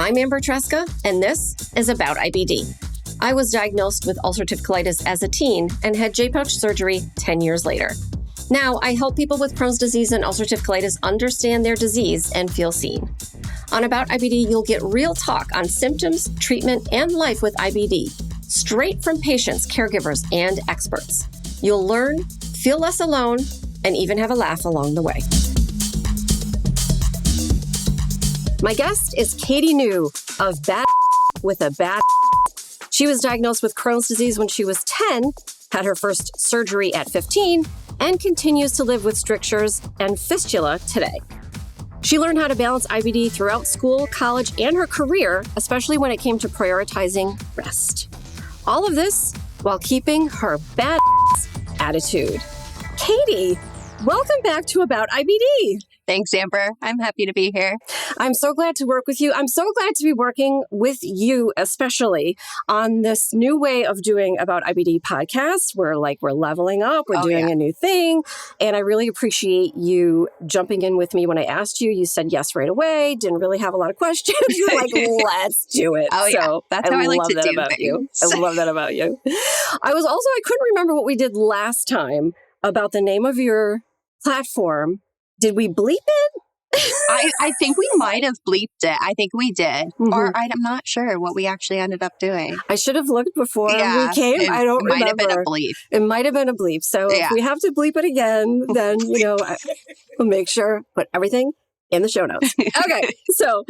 I'm Amber Tresca, and this is About IBD. I was diagnosed with ulcerative colitis as a teen and had J-pouch surgery 10 years later. Now, I help people with Crohn's disease and ulcerative colitis understand their disease and feel seen. On About IBD, you'll get real talk on symptoms, treatment, and life with IBD, straight from patients, caregivers, and experts. You'll learn, feel less alone, and even have a laugh along the way. My guest is Katie Neu of Bad with a Bad. She was diagnosed with Crohn's disease when she was 10, had her first surgery at 15, and continues to live with strictures and fistula today. She learned how to balance IBD throughout school, college, and her career, especially when it came to prioritizing rest. All of this while keeping her bad attitude. Katie, welcome back to About IBD. Thanks, Amber. I'm happy to be here. I'm so glad to work with you. I'm so glad to be working with you, especially on this new way of doing About IBD podcast. We're leveling up. We're doing a new thing. And I really appreciate you jumping in with me when I asked you. You said yes right away. Didn't really have a lot of questions. You're like, let's do it. Oh, yeah. So That's how I like to do about things. You. I love that about you. I couldn't remember what we did last time about the name of your platform. Did we bleep it? I think we might have bleeped it. I think we did. Mm-hmm. Or I'm not sure what we actually ended up doing. I should have looked before we came. I don't remember. It might have been a bleep. It might have been a bleep. So if we have to bleep it again, then, we'll make sure, put everything in the show notes. Okay. So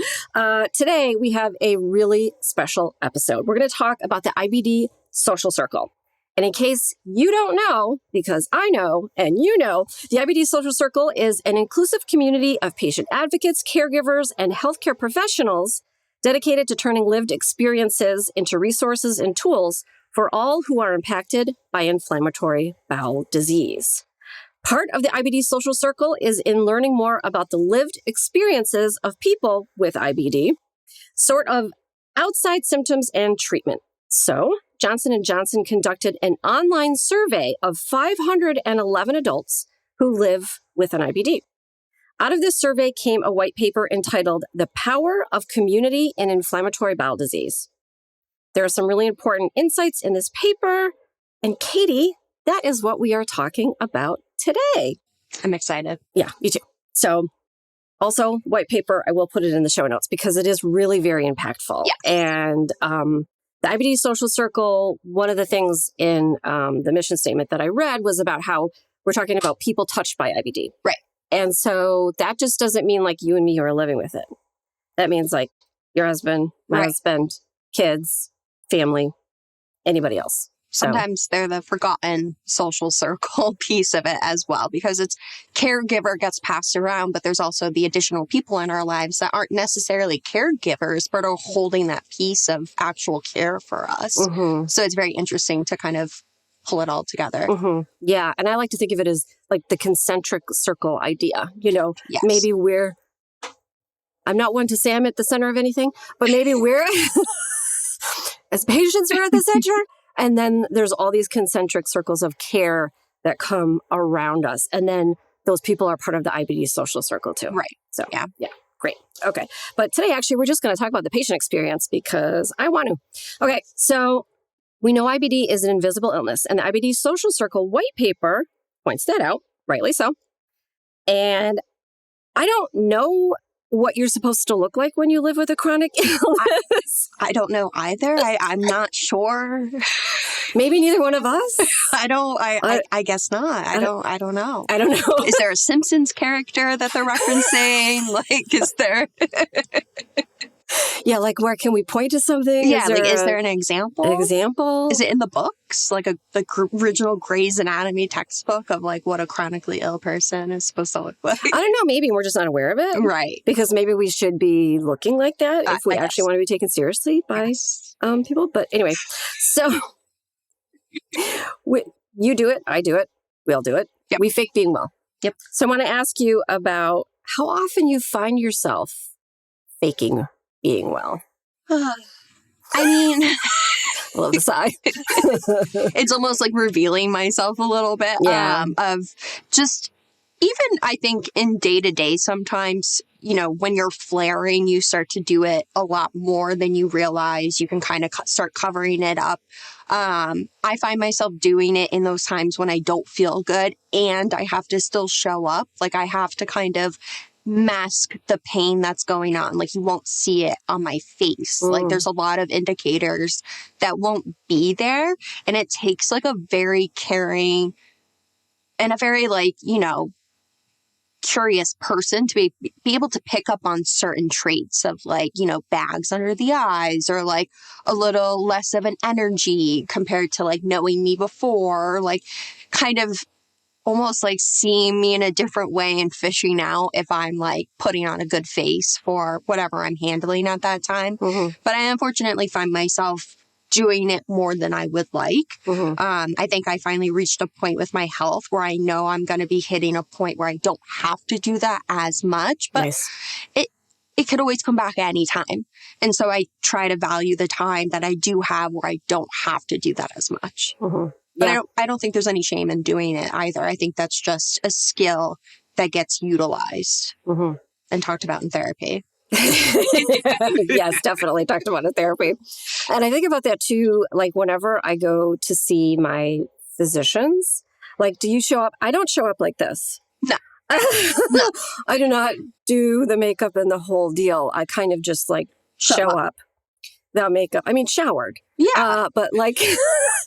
today we have a really special episode. We're going to talk about the IBD Social Circle. And in case you don't know, because I know and you know, the IBD Social Circle is an inclusive community of patient advocates, caregivers, and healthcare professionals dedicated to turning lived experiences into resources and tools for all who are impacted by inflammatory bowel disease. Part of the IBD Social Circle is in learning more about the lived experiences of people with IBD, sort of outside symptoms and treatment. So, Johnson & Johnson conducted an online survey of 511 adults who live with an IBD. Out of this survey came a white paper entitled The Power of Community in Inflammatory Bowel Disease. There are some really important insights in this paper. And Katie, that is what we are talking about today. I'm excited. Yeah, me too. So also, white paper, I will put it in the show notes because it is really very impactful. Yeah. And the IBD Social Circle, one of the things in the mission statement that I read was about how we're talking about people touched by IBD. Right. And so that just doesn't mean like you and me are living with it. That means like your husband, my husband, kids, family, anybody else. Sometimes they're the forgotten social circle piece of it as well, because it's caregiver gets passed around, but there's also the additional people in our lives that aren't necessarily caregivers, but are holding that piece of actual care for us. Mm-hmm. So it's very interesting to kind of pull it all together. Mm-hmm. Yeah. And I like to think of it as like the concentric circle idea. Yes. Maybe I'm not one to say I'm at the center of anything, but maybe we're, as patients, we're at the center. And then there's all these concentric circles of care that come around us. And then those people are part of the IBD Social Circle too. Right. So, yeah, great. Okay. But today, actually, we're just going to talk about the patient experience because I want to. Okay. So we know IBD is an invisible illness, and the IBD Social Circle white paper points that out, rightly so. And I don't know what you're supposed to look like when you live with a chronic illness. I don't know either. I'm not sure. Maybe neither one of us. I guess not. I don't know. I don't know. Is there a Simpsons character that they're referencing? Is there? Yeah, where can we point to something? Yeah, is there an example? An example? Is it in the books? The original Grey's Anatomy textbook of what a chronically ill person is supposed to look like? I don't know. Maybe we're just not aware of it. Right. Because maybe we should be looking like that if we actually want to be taken seriously by people. But anyway, so you do it. I do it. We all do it. Yep. We fake being well. Yep. So I want to ask you about how often you find yourself faking being well. I mean, I love the sigh. It's almost like revealing myself a little bit. Yeah. Of just even I think in day to day, sometimes, you know, when you're flaring, you start to do it a lot more than you realize. You can kind of start covering it up. I find myself doing it in those times when I don't feel good and I have to still show up. Like I have to kind of mask the pain that's going on. Like you won't see it on my face. Like there's a lot of indicators that won't be there. And it takes like a very caring and a very like, you know, curious person to be able to pick up on certain traits of like, you know, bags under the eyes or like a little less of an energy compared to like knowing me before, or like kind of almost like seeing me in a different way and fishing out if I'm like putting on a good face for whatever I'm handling at that time. But I unfortunately find myself doing it more than I would like. I think I finally reached a point with my health where I know I'm going to be hitting a point where I don't have to do that as much, but it could always come back at any time. And so I try to value the time that I do have where I don't have to do that as much. But I don't think there's any shame in doing it either. I think that's just a skill that gets utilized and talked about in therapy. Yes, definitely talked about in therapy. And I think about that too, like whenever I go to see my physicians, like, do you show up? I don't show up like this. No. No. I do not do the makeup and the whole deal. I kind of just like show up without makeup. I mean, showered. Yeah. But like...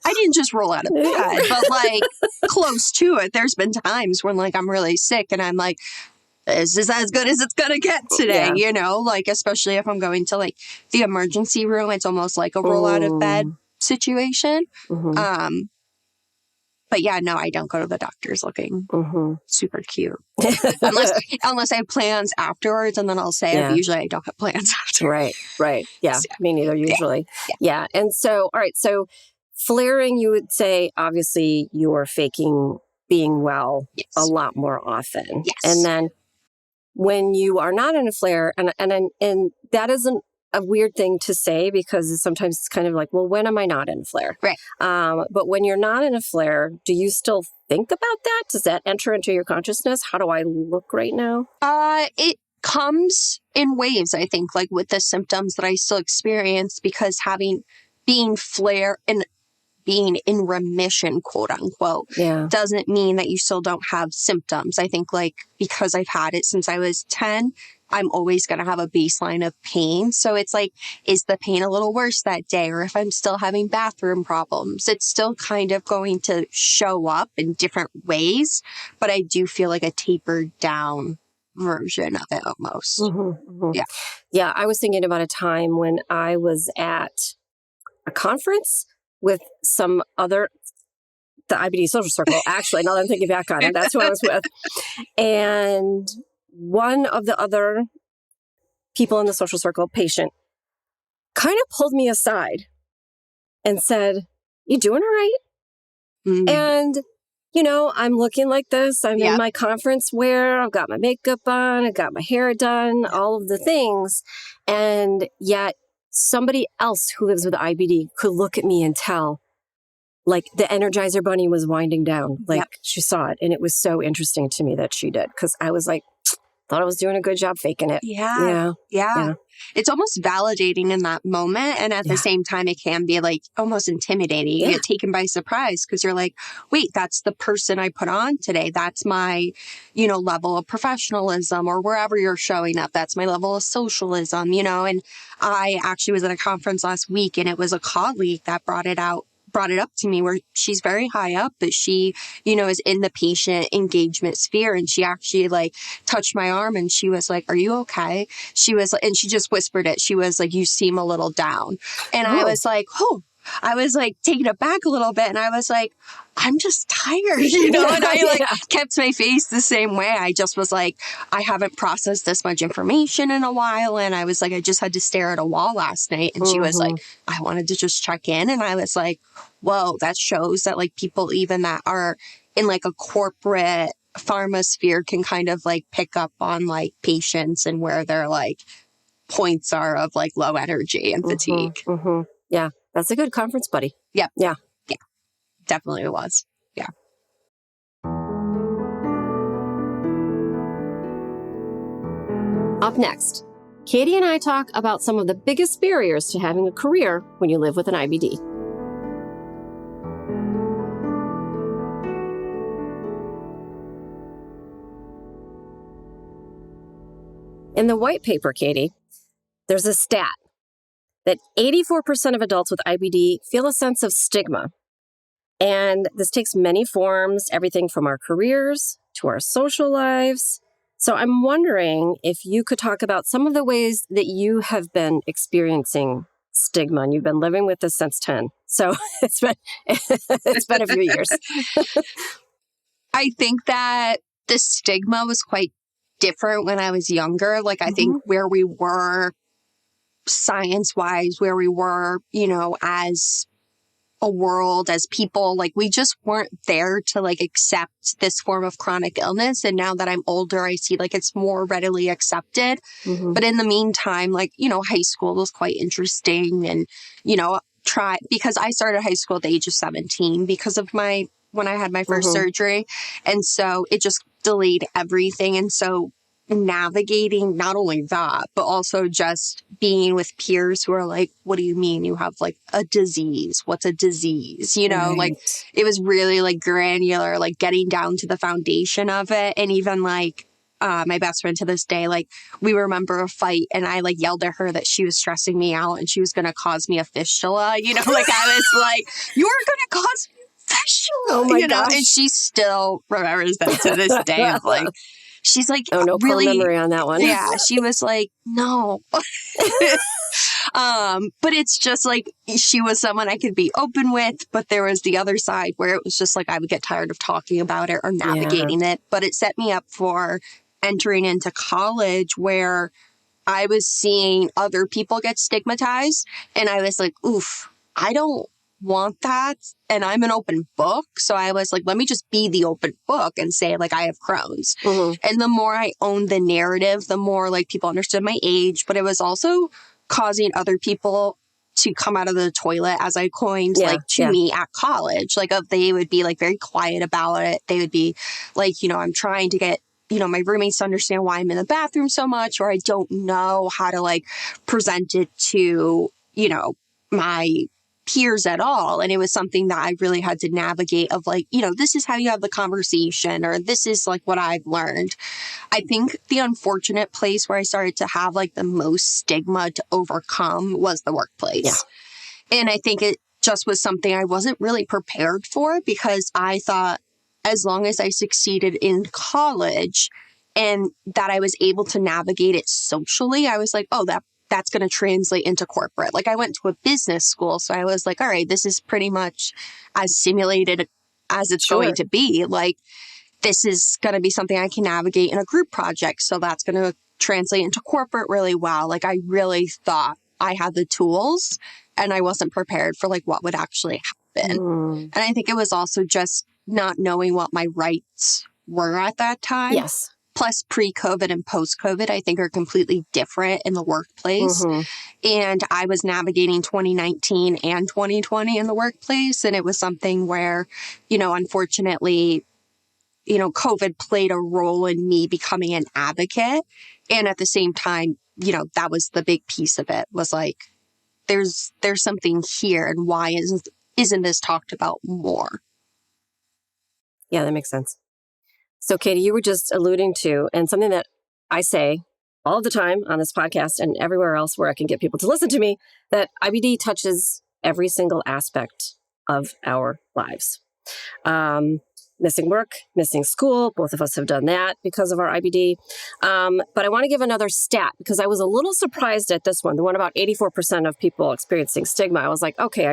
I didn't just roll out of bed, but like close to it. There's been times when like I'm really sick and I'm like, this is as good as it's going to get today, you know, like especially if I'm going to like the emergency room, it's almost like a roll out of bed situation. But yeah, no, I don't go to the doctors looking super cute unless I have plans afterwards. And then I'll say, usually I don't have plans afterwards. Right. Yeah. So, me neither usually. Yeah. And so, all right. So flaring, you would say, obviously you're faking being well a lot more often. And then when you are not in a flare, and that isn't a weird thing to say because sometimes it's kind of like, well, when am I not in a flare? Right. But when you're not in a flare, do you still think about that? Does that enter into your consciousness? How do I look right now? It comes in waves, I think, like with the symptoms that I still experience, because being flare and being in remission, quote unquote, doesn't mean that you still don't have symptoms. I think like because I've had it since I was 10, I'm always going to have a baseline of pain. So it's like, is the pain a little worse that day? Or if I'm still having bathroom problems, it's still kind of going to show up in different ways. But I do feel like a tapered down version of it almost. Yeah. I was thinking about a time when I was at a conference with some other, the IBD Social Circle, actually, now that I'm thinking back on it, that's who I was with. And one of the other people in the social circle, patient, kind of pulled me aside and said, "You doing all right?" And, you know, I'm looking like this. I'm in my conference wear. I've got my makeup on. I've got my hair done, all of the things. And yet somebody else who lives with IBD could look at me and tell, like, the Energizer Bunny was winding down. Like, she saw it. And it was so interesting to me that she did. Because I was like, thought I was doing a good job faking it. Yeah. It's almost validating in that moment. And at the same time, it can be like almost intimidating. You get taken by surprise because you're like, wait, that's the person I put on today. That's my, you know, level of professionalism, or wherever you're showing up. That's my level of socialism, you know. And I actually was at a conference last week, and it was a colleague that brought it up to me, where she's very high up, but she, you know, is in the patient engagement sphere. And she actually like touched my arm and she was like, "Are you okay?" She was like, and she just whispered it. She was like, "You seem a little down." And I was like, I was like taken aback a little bit. And I was like, I'm just tired, you know, and I like kept my face the same way. I just was like, I haven't processed this much information in a while. And I was like, I just had to stare at a wall last night. And she was like, I wanted to just check in. And I was like, whoa, that shows that like people even that are in like a corporate pharma sphere can kind of like pick up on like patients and where their like points are of like low energy and fatigue. Yeah. That's a good conference buddy. Yeah. Yeah. Definitely it was. Yeah. Up next, Katie and I talk about some of the biggest barriers to having a career when you live with an IBD. In the white paper, Katie, there's a stat that 84% of adults with IBD feel a sense of stigma. And this takes many forms, everything from our careers to our social lives. So I'm wondering if you could talk about some of the ways that you have been experiencing stigma, and you've been living with this since 10. So it's been a few years. I think that the stigma was quite different when I was younger. Like, I think where we were science-wise, where we were, as a world, as people, like, we just weren't there to, like, accept this form of chronic illness. And now that I'm older, I see, like, it's more readily accepted. But in the meantime, like, high school was quite interesting. And, because I started high school at the age of 17 because of when I had my first surgery. And so it just delayed everything. And so navigating not only that, but also just being with peers who are like, what do you mean you have like a disease? What's a disease? Like, it was really like granular, like getting down to the foundation of it. And even like my best friend to this day, like, we remember a fight and I like yelled at her that she was stressing me out and she was going to cause me a fistula. Like, I was like, you're going to cause me a fistula. Oh my gosh. And she still remembers that to this day. Of like, she's like, oh no, really, core memory on that one. Yeah, she was like, no. But it's just like, she was someone I could be open with, but there was the other side where it was just like, I would get tired of talking about it or navigating it. But it set me up for entering into college where I was seeing other people get stigmatized. And I was like, oof, I don't want that. And I'm an open book. So I was like, let me just be the open book and say, like, I have Crohn's. And the more I owned the narrative, the more like people understood my age. But it was also causing other people to come out of the toilet, as I coined, me at college. Like, they would be like very quiet about it. They would be like, I'm trying to get my roommates to understand why I'm in the bathroom so much, or I don't know how to like present it to, my peers at all. And it was something that I really had to navigate of like, this is how you have the conversation, or this is like what I've learned. I think the unfortunate place where I started to have like the most stigma to overcome was the workplace. And I think it just was something I wasn't really prepared for, because I thought as long as I succeeded in college and that I was able to navigate it socially, I was like, oh, that's going to translate into corporate. Like, I went to a business school, so I was like, all right, this is pretty much as simulated as it's going to be. Like, this is going to be something I can navigate in a group project. So that's going to translate into corporate really well. Like, I really thought I had the tools, and I wasn't prepared for like what would actually happen. And I think it was also just not knowing what my rights were at that time. Yes. Plus, pre-COVID and post-COVID, I think, are completely different in the workplace. And I was navigating 2019 and 2020 in the workplace. And it was something where, unfortunately, COVID played a role in me becoming an advocate. And at the same time, that was the big piece of it, was like, there's something here, and why isn't this talked about more? Yeah, that makes sense. So, Katie, you were just alluding to, and something that I say all the time on this podcast and everywhere else where I can get people to listen to me, that IBD touches every single aspect of our lives. Missing work, missing school. Both of us have done that because of our IBD. But I want to give another stat, because I was a little surprised at this one, the one about 84% of people experiencing stigma. I was like, okay,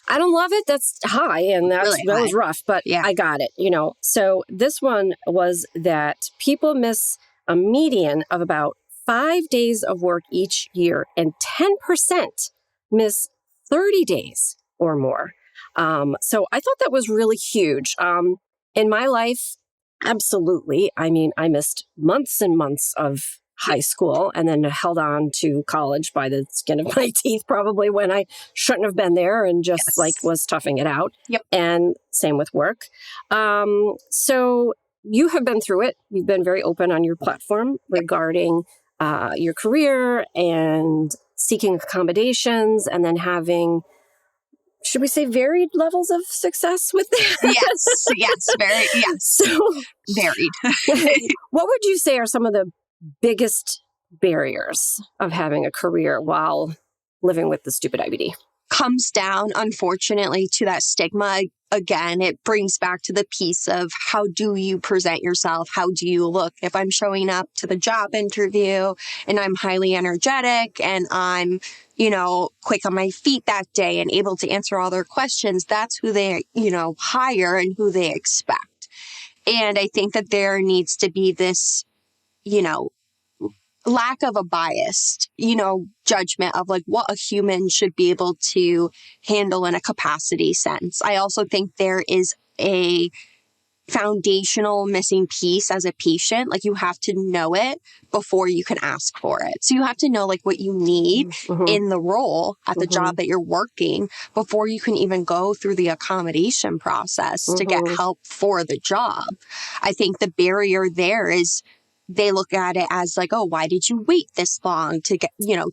I don't love it. That's high, and that was rough, but I got it, So this one was that people miss a median of about 5 days of work each year, and 10% miss 30 days or more. So I thought that was really huge. In my life, absolutely. I mean, I missed months and months of high school and then held on to college by the skin of my teeth, probably, when I shouldn't have been there, and just was toughing it out. And same with work. So you have been through it. You've been very open on your platform regarding your career and seeking accommodations and then having, should we say, varied levels of success with that? Yes. So varied. What would you say are some of the biggest barriers of having a career while living with the stupid IBD? Comes down, unfortunately, to that stigma. Again, it brings back to the piece of how do you present yourself? How do you look? If I'm showing up to the job interview and I'm highly energetic and I'm, quick on my feet that day and able to answer all their questions, that's who they, hire and who they expect. And I think that there needs to be this, lack of a biased, judgment of like what a human should be able to handle in a capacity sense. I also think there is a foundational missing piece as a patient. Like you have to know it before you can ask for it. So you have to know like what you need in the role at the job that you're working before you can even go through the accommodation process to get help for the job. I think the barrier there is they look at it as like, oh, why did you wait this long to get,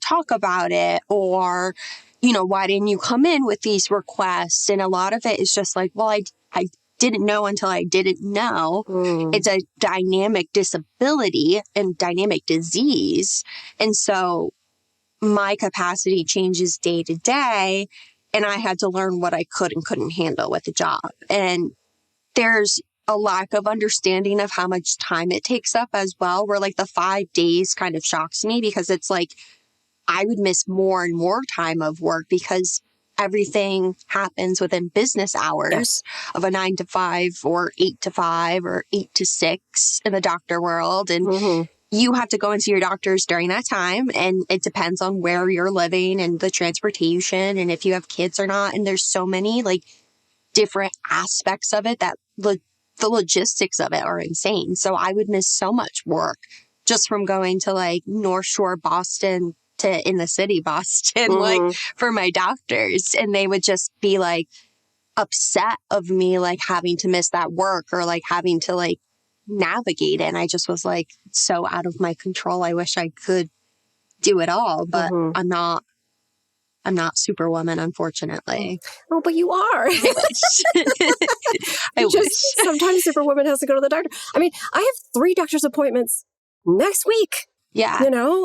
talk about it? Or, why didn't you come in with these requests? And a lot of it is just like, well, I didn't know until I didn't know. It's a dynamic disability and dynamic disease. And so my capacity changes day to day. And I had to learn what I could and couldn't handle with the job. And there's a lack of understanding of how much time it takes up as well, where like the 5 days kind of shocks me because it's like I would miss more and more time of work because everything happens within business hours of a 9 to 5 or 8 to 5 or 8 to 6 in the doctor world. And you have to go into your doctors during that time. And it depends on where you're living and the transportation and if you have kids or not. And there's so many like different aspects of it that the logistics of it are insane. So I would miss so much work just from going to like North Shore, Boston to in the city, Boston, like for my doctors. And they would just be like upset of me, like having to miss that work or like having to like navigate it. And I just was like so out of my control. I wish I could do it all, but I'm not Superwoman, unfortunately. Oh, but you are. I wish. Sometimes Superwoman has to go to the doctor. I mean, I have 3 doctor's appointments next week. Yeah.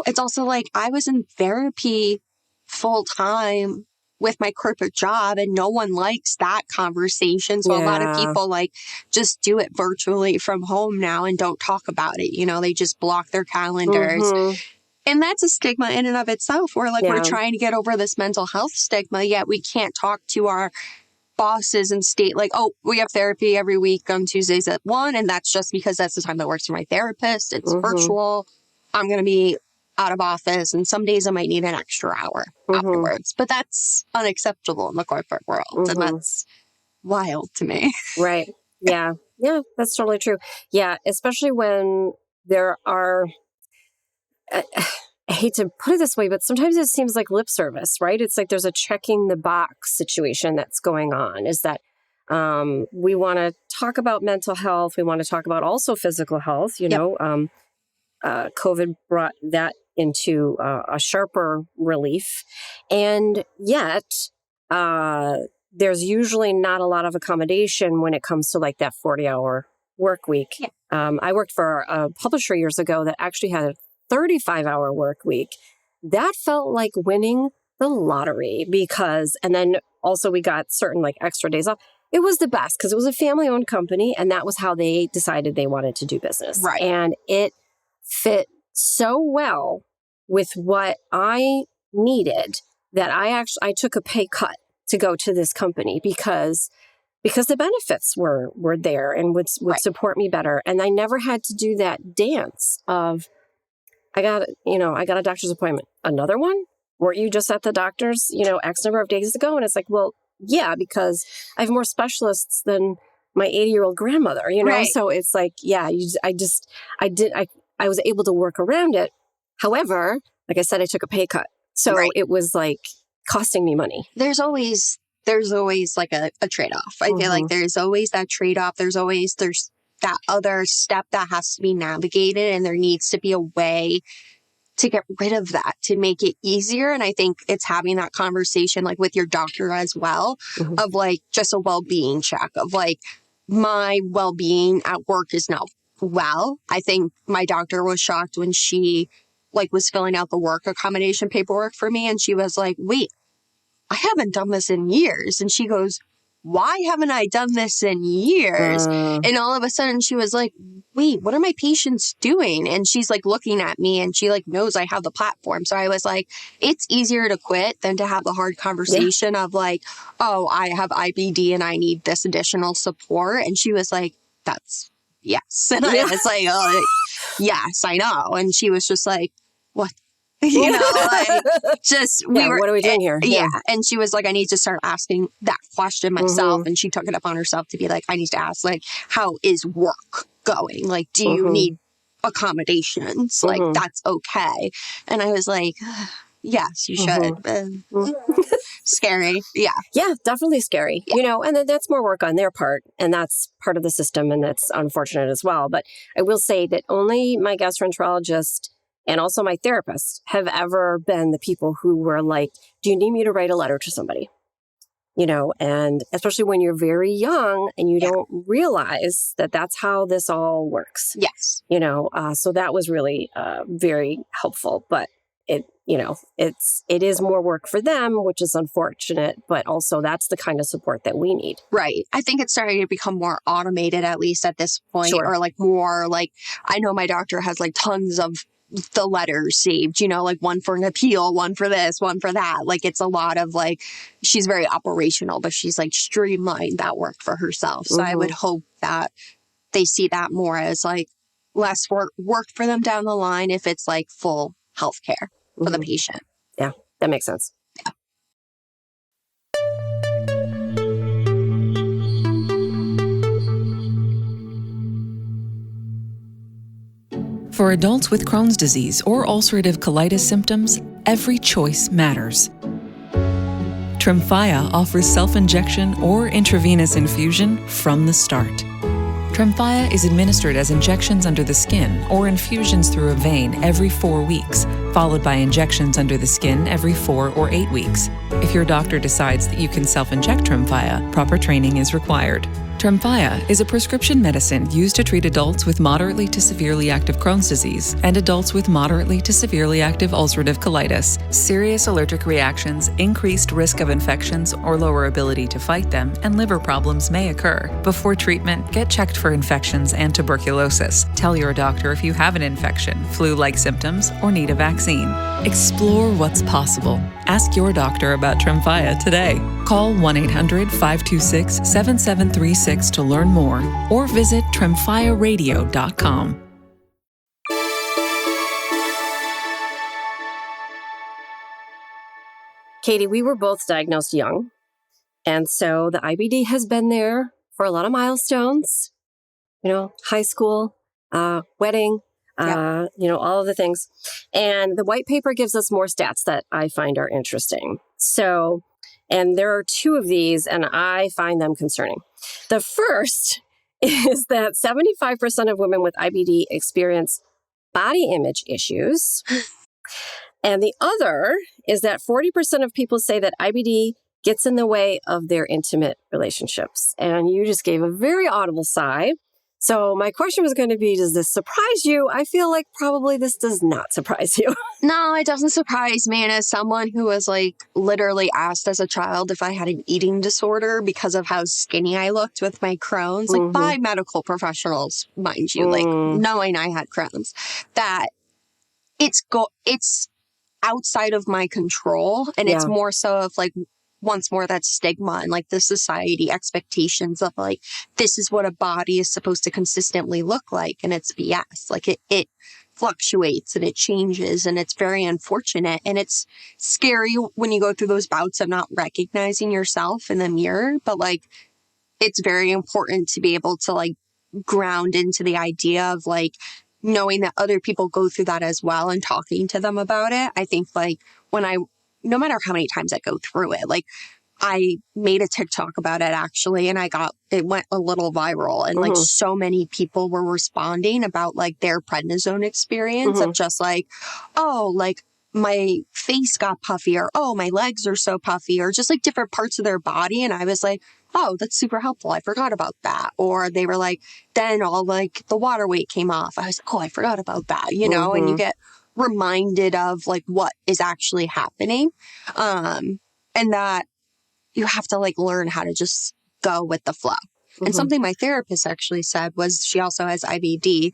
It's also like I was in therapy full time with my corporate job and no one likes that conversation. So a lot of people like just do it virtually from home now and don't talk about it. They just block their calendars. And that's a stigma in and of itself where like we're trying to get over this mental health stigma, yet we can't talk to our bosses and state like, oh, we have therapy every week on Tuesdays at 1. And that's just because that's the time that works for my therapist. It's virtual. I'm going to be out of office. And some days I might need an extra hour afterwards. But that's unacceptable in the corporate world. And that's wild to me. Right. Yeah. Yeah, that's totally true. Yeah. Especially when there are... I hate to put it this way, but sometimes it seems like lip service, right? It's like there's a checking the box situation that's going on, is that we want to talk about mental health. We want to talk about also physical health. COVID brought that into a sharper relief. And yet there's usually not a lot of accommodation when it comes to like that 40-hour work week. Yeah. I worked for a publisher years ago that actually had a 35-hour work week. That felt like winning the lottery and then also we got certain like extra days off. It was the best because it was a family-owned company and that was how they decided they wanted to do business. Right. And it fit so well with what I needed that I took a pay cut to go to this company because the benefits were there and would support me better. And I never had to do that dance of, I got a doctor's appointment. Another one? Weren't you just at the doctor's, X number of days ago? And it's like, well, yeah, because I have more specialists than my 80-year-old grandmother, Right. So it's like, yeah, I was able to work around it. However, like I said, I took a pay cut. So It was like costing me money. There's always like a trade-off. I feel like there's always that trade-off. There's that other step that has to be navigated, and there needs to be a way to get rid of that, to make it easier. And I think it's having that conversation like with your doctor as well, of like just a well-being check of like, my well-being at work is now well. I think my doctor was shocked when she like was filling out the work accommodation paperwork for me, and she was like, wait, I haven't done this in years. And she goes, why haven't I done this in years? And all of a sudden she was like, wait, what are my patients doing? And she's like looking at me, and she like knows I have the platform. So I was like, it's easier to quit than to have the hard conversation of like, oh, I have IBD and I need this additional support. And she was like, that's yes. And I was like, oh, yes, I know. And she was just like, what? You know, like, just, we were, what are we doing here? Yeah. And she was like, I need to start asking that question myself. And she took it upon herself to be like, I need to ask, like, how is work going? Like, do you need accommodations? Like, that's okay. And I was like, yes, you should. Scary. Yeah. Yeah, definitely scary. You know, and then that's more work on their part. And that's part of the system. And that's unfortunate as well. But I will say that only my gastroenterologist and also my therapist have ever been the people who were like, do you need me to write a letter to somebody? You know, and especially when you're very young and you don't realize that that's how this all works. Yes. You know, so that was really very helpful. But it, you know, it is more work for them, which is unfortunate, but also that's the kind of support that we need. Right. I think it's starting to become more automated, at least at this point, or like more like, I know my doctor has like tons of the letters saved, you know, like one for an appeal, one for this, one for that. Like it's a lot of like, she's very operational, but she's like streamlined that work for herself. So I would hope that they see that more as like less work for them down the line if it's like full healthcare for the patient. Yeah, that makes sense. Yeah. For adults with Crohn's disease or ulcerative colitis symptoms, every choice matters. Tremfya offers self-injection or intravenous infusion from the start. Tremfya is administered as injections under the skin or infusions through a vein every 4 weeks, followed by injections under the skin every 4 or 8 weeks. If your doctor decides that you can self-inject Tremfya, proper training is required. Tremfya is a prescription medicine used to treat adults with moderately to severely active Crohn's disease and adults with moderately to severely active ulcerative colitis. Serious allergic reactions, increased risk of infections or lower ability to fight them, and liver problems may occur. Before treatment, get checked for infections and tuberculosis. Tell your doctor if you have an infection, flu-like symptoms, or need a vaccine. Explore what's possible. Ask your doctor about Tremfya today. Call 1-800-526-7736 to learn more or visit tremfyaradio.com. Katie, we were both diagnosed young. And so the IBD has been there for a lot of milestones, you know, high school, wedding, you know, all of the things. And the white paper gives us more stats that I find are interesting. So, and there are 2 of these, and I find them concerning. The first is that 75% of women with IBD experience body image issues. And the other is that 40% of people say that IBD gets in the way of their intimate relationships. And you just gave a very audible sigh. So my question was going to be, does this surprise you? I feel like probably this does not surprise you. No, it doesn't surprise me. And as someone who was like literally asked as a child if I had an eating disorder because of how skinny I looked with my Crohn's, like by medical professionals, mind you, like knowing I had Crohn's, that it's outside of my control. And it's more so of like, once more, that stigma and like the society expectations of like, this is what a body is supposed to consistently look like. And it's BS. Like it fluctuates and it changes, and it's very unfortunate. And it's scary when you go through those bouts of not recognizing yourself in the mirror. But like, it's very important to be able to like ground into the idea of like knowing that other people go through that as well and talking to them about it. I think like no matter how many times I go through it, like I made a TikTok about it actually, and it went a little viral, and like so many people were responding about like their prednisone experience of just like, oh, like my face got puffy, or oh, my legs are so puffy, or just like different parts of their body. And I was like, oh, that's super helpful. I forgot about that. Or they were like, then all like the water weight came off. I was like, oh, I forgot about that, you know, and you get reminded of like what is actually happening. And that you have to like learn how to just go with the flow. And something my therapist actually said was she also has IBD,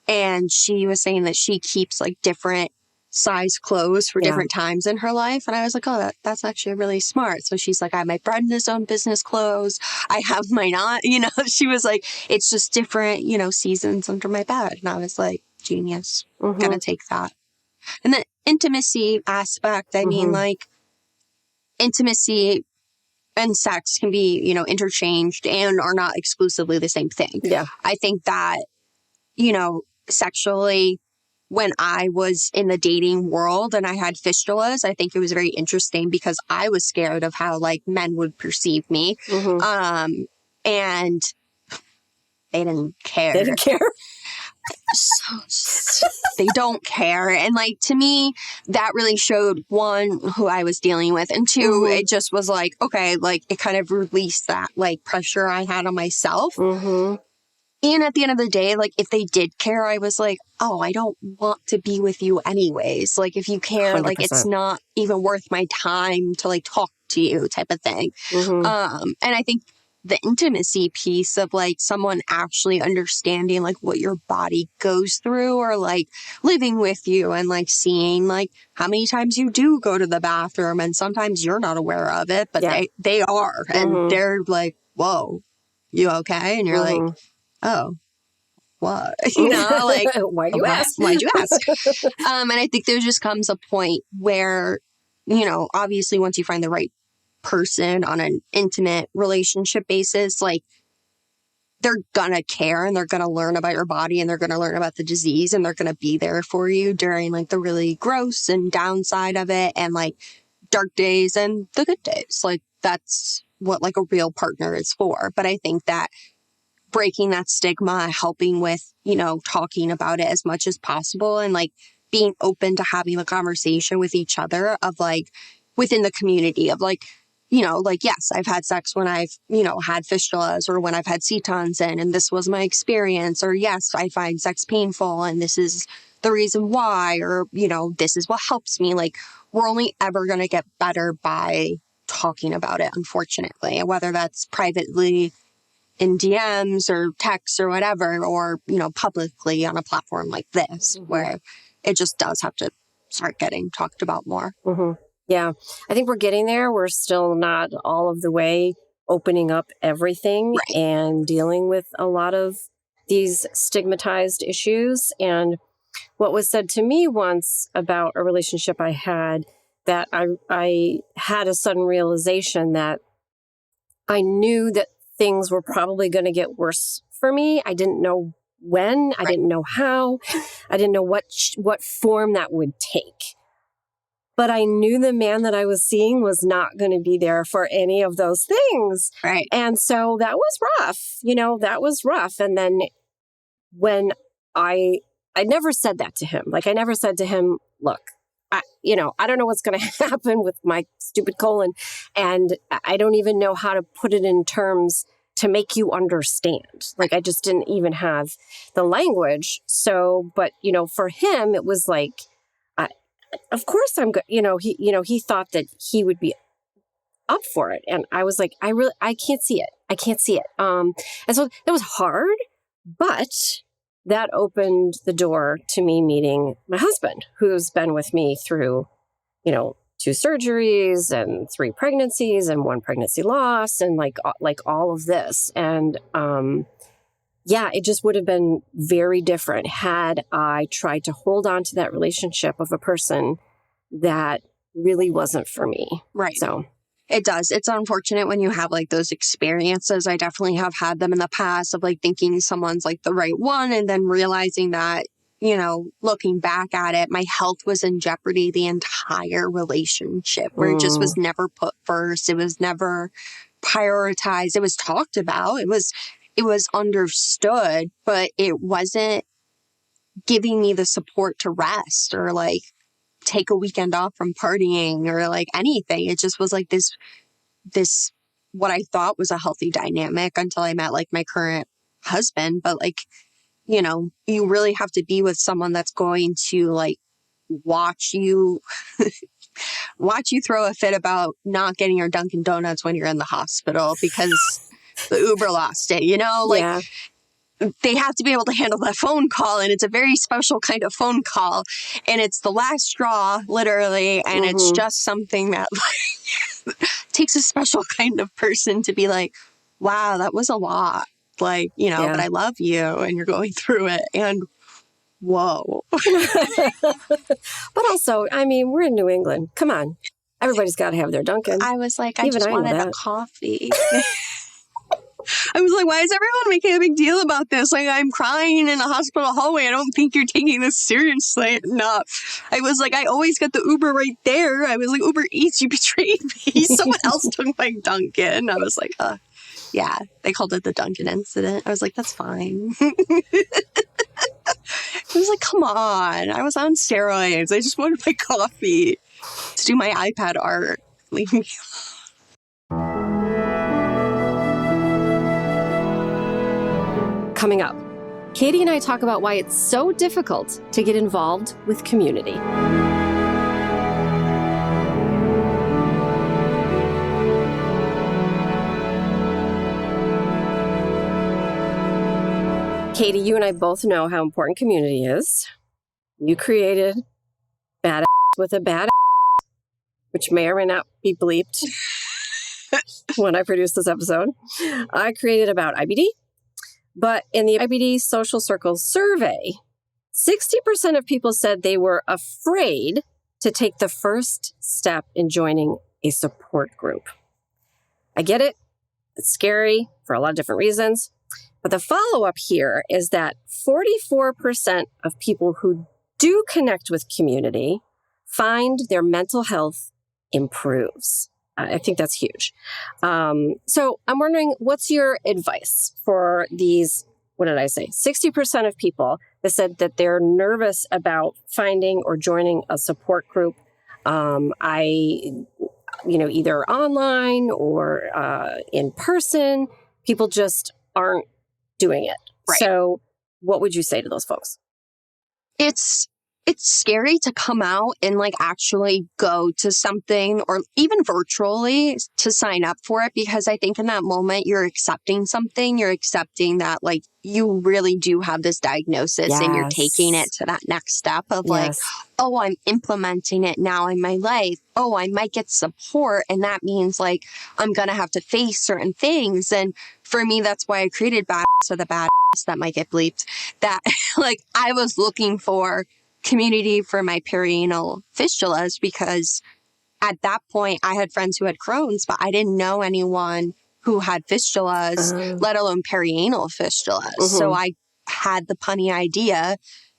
and she was saying that she keeps like different size clothes for different times in her life. And I was like, oh, that's actually really smart. So she's like, I have my prednisone business clothes. I have my not, you know, she was like, it's just different, you know, seasons under my bed. And I was like, genius, gonna take that. And the intimacy aspect, I mean, like intimacy and sex can be, you know, interchanged and are not exclusively the same thing. Yeah. I think that, you know, sexually, when I was in the dating world and I had fistulas, I think it was very interesting because I was scared of how like men would perceive me. And they didn't care. They didn't care. So, they don't care. And like, to me, that really showed, one, who I was dealing with, and two, it just was like, okay, like it kind of released that like pressure I had on myself. And at the end of the day, like if they did care, I was like, oh, I don't want to be with you anyways. Like if you care, 100%. like it's not even worth my time to like talk to you type of thing. And I think the intimacy piece of like someone actually understanding like what your body goes through, or like living with you and like seeing like how many times you do go to the bathroom, and sometimes you're not aware of it, but they are, and they're like, whoa, you okay? And you're like, oh, what? You know, like, why'd you ask? Why'd you ask? And I think there just comes a point where, you know, obviously once you find the right person on an intimate relationship basis, like they're gonna care and they're gonna learn about your body and they're gonna learn about the disease and they're gonna be there for you during like the really gross and downside of it, and like dark days and the good days. Like that's what like a real partner is for. But I think that breaking that stigma, helping with, you know, talking about it as much as possible, and like being open to having a conversation with each other of like within the community of like, you know, like, yes, I've had sex when I've, you know, had fistulas or when I've had cetons in, and this was my experience, or yes, I find sex painful and this is the reason why, or, you know, this is what helps me. Like we're only ever going to get better by talking about it, unfortunately, and whether that's privately in DMs or texts or whatever, or, you know, publicly on a platform like this, where it just does have to start getting talked about more. Yeah, I think we're getting there. We're still not all of the way opening up everything and dealing with a lot of these stigmatized issues. And what was said to me once about a relationship I had, that I had a sudden realization that I knew that things were probably going to get worse for me. I didn't know when, I didn't know how, I didn't know what form that would take. But I knew the man that I was seeing was not going to be there for any of those things. Right. And so that was rough. You know, that was rough. And then when I never said that to him. Like I never said to him, look, I don't know what's going to happen with my stupid colon. And I don't even know how to put it in terms to make you understand. Like I just didn't even have the language. So, but, you know, for him, it was like, of course I'm good. He thought that he would be up for it. And I was like, I can't see it. I can't see it. And so it was hard, but that opened the door to me meeting my husband, who's been with me through, you know, 2 surgeries and 3 pregnancies and 1 pregnancy loss and like all of this. And, yeah, it just would have been very different had I tried to hold on to that relationship of a person that really wasn't for me. Right. So it does. It's unfortunate when you have like those experiences. I definitely have had them in the past of like thinking someone's like the right one and then realizing that looking back at it, my health was in jeopardy the entire relationship, where it just was never put first. It was never prioritized. It was talked about. It was understood, but it wasn't giving me the support to rest or like take a weekend off from partying or like anything. It just was like this, what I thought was a healthy dynamic until I met like my current husband. But like, you really have to be with someone that's going to like watch you throw a fit about not getting your Dunkin' Donuts when you're in the hospital because the Uber lost it, like they have to be able to handle that phone call. And it's a very special kind of phone call. And it's the last straw, literally. And it's just something that like takes a special kind of person to be like, wow, that was a lot. Like, but I love you and you're going through it. And whoa. But also, I mean, we're in New England. Come on. Everybody's got to have their Dunkin'. I was like, I just wanted a coffee. I was like, why is everyone making a big deal about this? Like, I'm crying in a hospital hallway. I don't think you're taking this seriously enough. I was like, I always get the Uber right there. I was like, Uber Eats, you betrayed me. Someone else took my Dunkin'. I was like, yeah, they called it the Dunkin' incident. I was like, that's fine. I was like, come on. I was on steroids. I just wanted my coffee to do my iPad art. Leave me alone. Coming up, Katie and I talk about why it's so difficult to get involved with community. Katie, you and I both know how important community is. You created Badass with a Badass, which may or may not be bleeped when I produce this episode. I created About IBD, but in the IBD Social Circle survey, 60% of people said they were afraid to take the first step in joining a support group. I get it. It's scary for a lot of different reasons. But the follow-up here is that 44% of people who do connect with community find their mental health improves. I think that's huge. So I'm wondering, what's your advice for these, 60% of people that said that they're nervous about finding or joining a support group, either online or in person. People just aren't doing it. Right. So what would you say to those folks? It's scary to come out and like actually go to something or even virtually to sign up for it, because I think in that moment you're accepting something. You're accepting that like you really do have this diagnosis and you're taking it to that next step of like, oh, I'm implementing it now in my life. Oh, I might get support. And that means like I'm going to have to face certain things. And for me, that's why I created Badass with a Badass, that might get bleeped, that like I was looking for community for my perianal fistulas, because at that point I had friends who had Crohn's, but I didn't know anyone who had fistulas, let alone perianal fistulas. So I had the punny idea,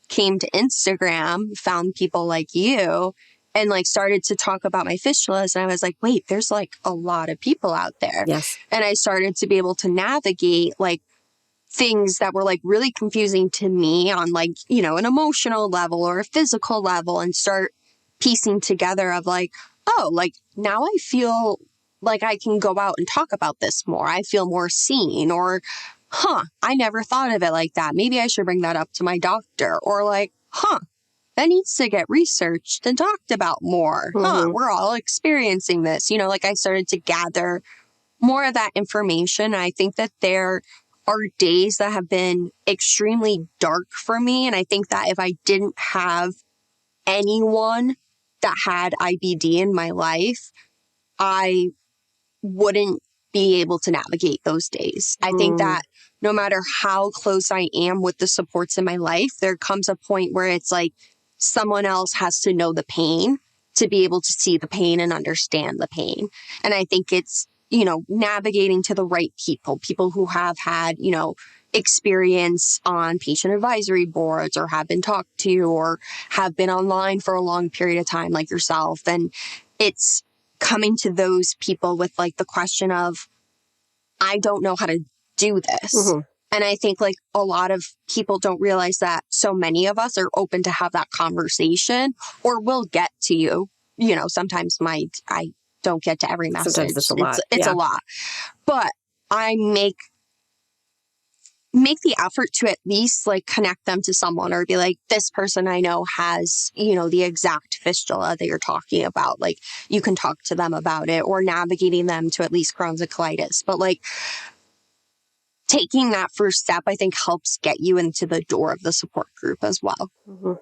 came to Instagram, found people like you, and like started to talk about my fistulas. And I was like, wait, there's like a lot of people out there. Yes. And I started to be able to navigate like things that were like really confusing to me on like, an emotional level or a physical level, and start piecing together of like, oh, like now I feel like I can go out and talk about this more. I feel more seen, or, I never thought of it like that. Maybe I should bring that up to my doctor, or like, that needs to get researched and talked about more. We're all experiencing this. Like I started to gather more of that information. I think that there are days that have been extremely dark for me. And I think that if I didn't have anyone that had IBD in my life, I wouldn't be able to navigate those days. I think that no matter how close I am with the supports in my life, there comes a point where it's like someone else has to know the pain to be able to see the pain and understand the pain. And I think it's, navigating to the right people who have had, experience on patient advisory boards or have been talked to or have been online for a long period of time like yourself. And it's coming to those people with like the question of, I don't know how to do this. Mm-hmm. And I think like a lot of people don't realize that so many of us are open to have that conversation or will get to you. You know, sometimes I don't get to every message. Sometimes it's a lot. It's a lot. But I make the effort to at least like connect them to someone or be like, this person I know has, you know, the exact fistula that you're talking about. Like you can talk to them about it or navigating them to at least Crohn's and colitis. But like taking that first step, I think helps get you into the door of the support group as well. Mm-hmm.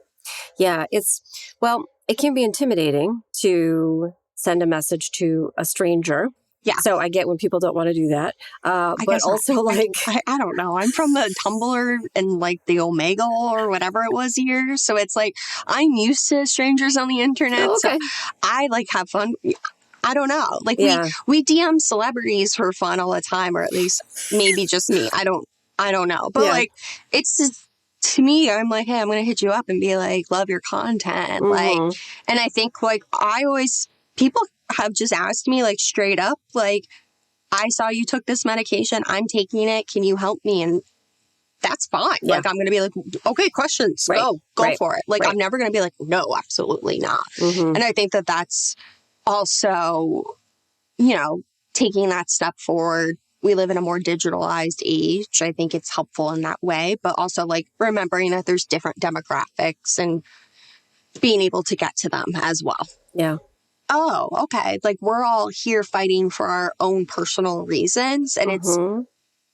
Yeah, it can be intimidating to send a message to a stranger. Yeah. So I get when people don't want to do that. But also I don't know. I'm from the Tumblr and like the Omegle or whatever it was years. So it's like, I'm used to strangers on the internet. Oh, okay. So I like have fun. I don't know. Like we DM celebrities for fun all the time, or at least maybe just me. I don't know. But like, it's just, to me, I'm like, hey, I'm going to hit you up and be like, love your content. Mm-hmm. Like, and I think like people have just asked me like straight up, like, I saw you took this medication. I'm taking it. Can you help me? And that's fine. Yeah. Like, I'm going to be like, okay, questions. Right. Go for it. Like, I'm never going to be like, no, absolutely not. Mm-hmm. And I think that that's also, you know, taking that step forward. We live in a more digitalized age. I think it's helpful in that way, but also like remembering that there's different demographics and being able to get to them as well. Yeah. Oh, okay. Like we're all here fighting for our own personal reasons. And it's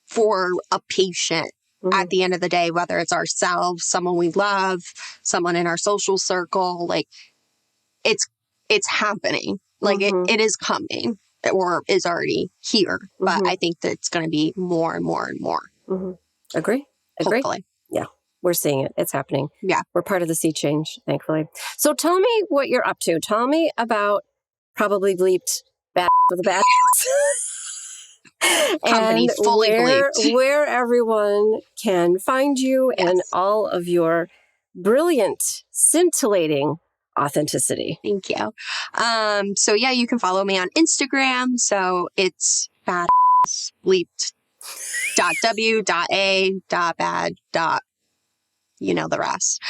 for a patient at the end of the day, whether it's ourselves, someone we love, someone in our social circle, like it's happening. Like it is coming or is already here. But I think that it's going to be more and more and more. Agree. Hopefully. Yeah. We're seeing it. It's happening. Yeah. We're part of the sea change, thankfully. So tell me what you're up to. Tell me about probably bleeped bad with a bad company fully bleeped. Where everyone can find you and all of your brilliant, scintillating authenticity. Thank you. So yeah, you can follow me on Instagram. So it's bad bleeped .w.a.bad. You know the rest.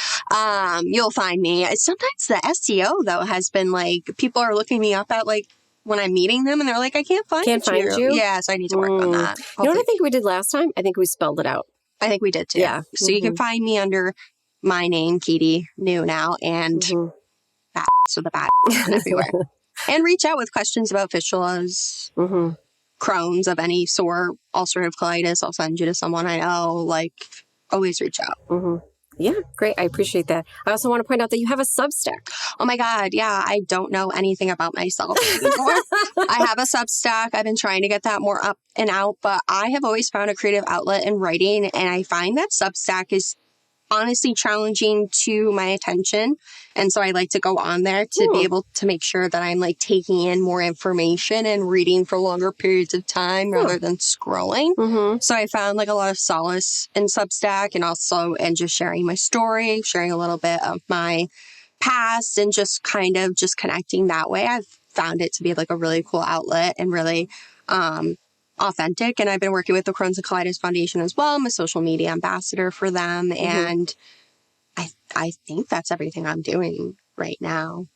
You'll find me. Sometimes the SEO though has been like, people are looking me up at like when I'm meeting them and they're like, I can't find you. Yeah, so I need to work on that. You know what I think we did last time? I think we spelled it out. I think we did too. Yeah. So you can find me under my name, Katie Neu now, and bad with the bad everywhere. And reach out with questions about fistulas, Crohn's of any sort, ulcerative colitis. I'll send you to someone I know. Like, always reach out. Yeah, great. I appreciate that. I also want to point out that you have a Substack. Oh my God. Yeah. I don't know anything about myself anymore. I have a Substack. I've been trying to get that more up and out, but I have always found a creative outlet in writing. And I find that Substack is honestly challenging to my attention. And so I like to go on there to be able to make sure that I'm like taking in more information and reading for longer periods of time rather than scrolling. So I found like a lot of solace in Substack and also in just sharing my story, sharing a little bit of my past and just kind of just connecting that way. I've found it to be like a really cool outlet and really, authentic. And I've been working with the Crohn's and Colitis Foundation as well. I'm a social media ambassador for them. And I think that's everything I'm doing right now.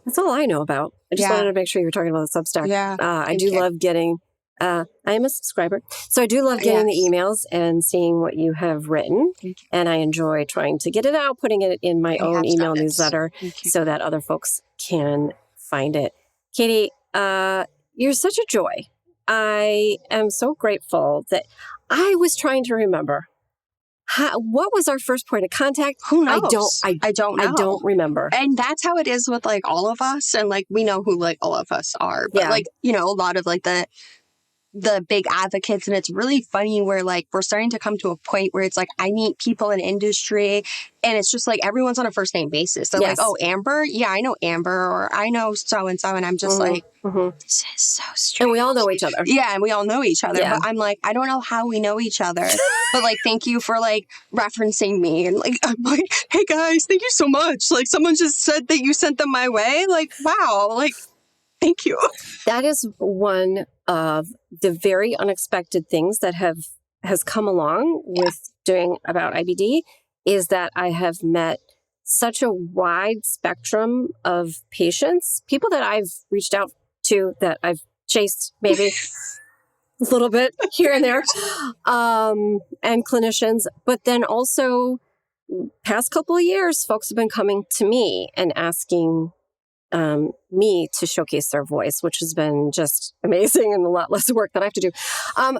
That's all I know about. I just wanted to make sure you were talking about the Substack. Yeah. I do love getting, I am a subscriber. So I do love getting the emails and seeing what you have written. And I enjoy trying to get it out, putting it in my own email newsletter so that other folks can find it. Katie, you're such a joy. I am so grateful that I was trying to remember what was our first point of contact. Who knows? I don't know. I don't remember. And that's how it is with like all of us. And like, we know who like all of us are. But like, you know, a lot of like the the big advocates. And it's really funny where like we're starting to come to a point where it's like I meet people in industry and it's just like everyone's on a first name basis. They're like, oh, Amber? Yeah, I know Amber, or I know so-and-so. And I'm just like, this is so strange. And we all know each other. Yeah, and we all know each other. Yeah. But I'm like, I don't know how we know each other. But like, thank you for like referencing me. And like, I'm like, hey guys, thank you so much. Like someone just said that you sent them my way. Like, wow. Like, thank you. That is one of the very unexpected things that has come along with doing About IBD, is that I have met such a wide spectrum of patients, people that I've reached out to, that I've chased maybe a little bit here and there, and clinicians. But then also past couple of years, folks have been coming to me and asking me to showcase their voice, which has been just amazing and a lot less work that I have to do.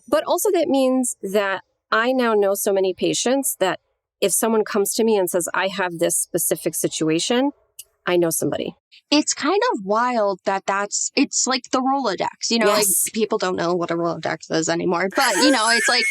But also that means that I now know so many patients that if someone comes to me and says, I have this specific situation, I know somebody. It's kind of wild that it's like the Rolodex, you know, like people don't know what a Rolodex is anymore, but you know, it's like,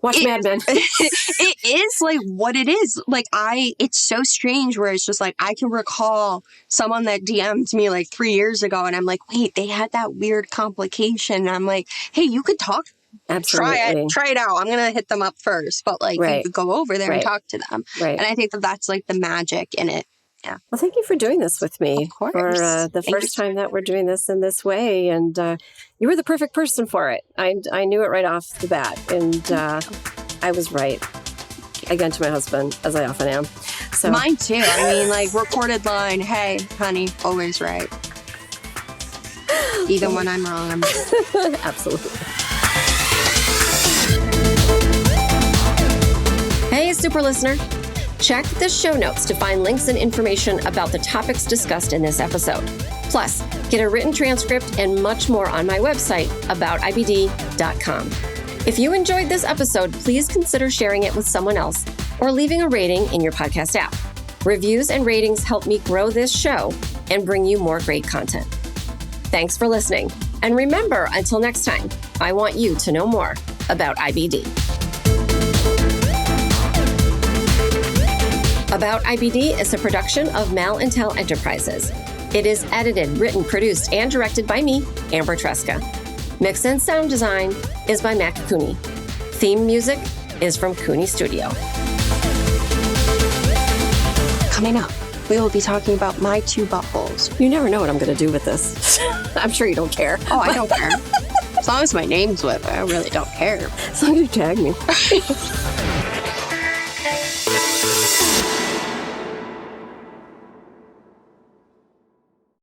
watch Mad Men. It is like what it is. Like it's so strange where it's just like, I can recall someone that DM'd me like 3 years ago and I'm like, wait, they had that weird complication. And I'm like, hey, you could talk. Absolutely. Try it out. I'm going to hit them up first, but like you could go over there and talk to them. Right. And I think that's like the magic in it. Yeah. Well, thank you for doing this with me. Of course. For the first time that we're doing this in this way. And you were the perfect person for it. I knew it right off the bat. And I was right. Again, to my husband, as I often am. So mine too. I mean, like, recorded line, hey, honey, always right. Even when I'm wrong, I'm right. Absolutely. Hey, super listener. Check the show notes to find links and information about the topics discussed in this episode. Plus, get a written transcript and much more on my website, aboutibd.com. If you enjoyed this episode, please consider sharing it with someone else or leaving a rating in your podcast app. Reviews and ratings help me grow this show and bring you more great content. Thanks for listening. And remember, until next time, I want you to know more about IBD. About IBD is a production of Mal and Tel Enterprises. It is edited, written, produced, and directed by me, Amber Tresca. Mix and sound design is by Mac Cooney. Theme music is from Cooney Studio. Coming up, we will be talking about my 2 buttholes. You never know what I'm going to do with this. I'm sure you don't care. Oh, I don't care. As long as my name's with it, I really don't care. As long as you tag me.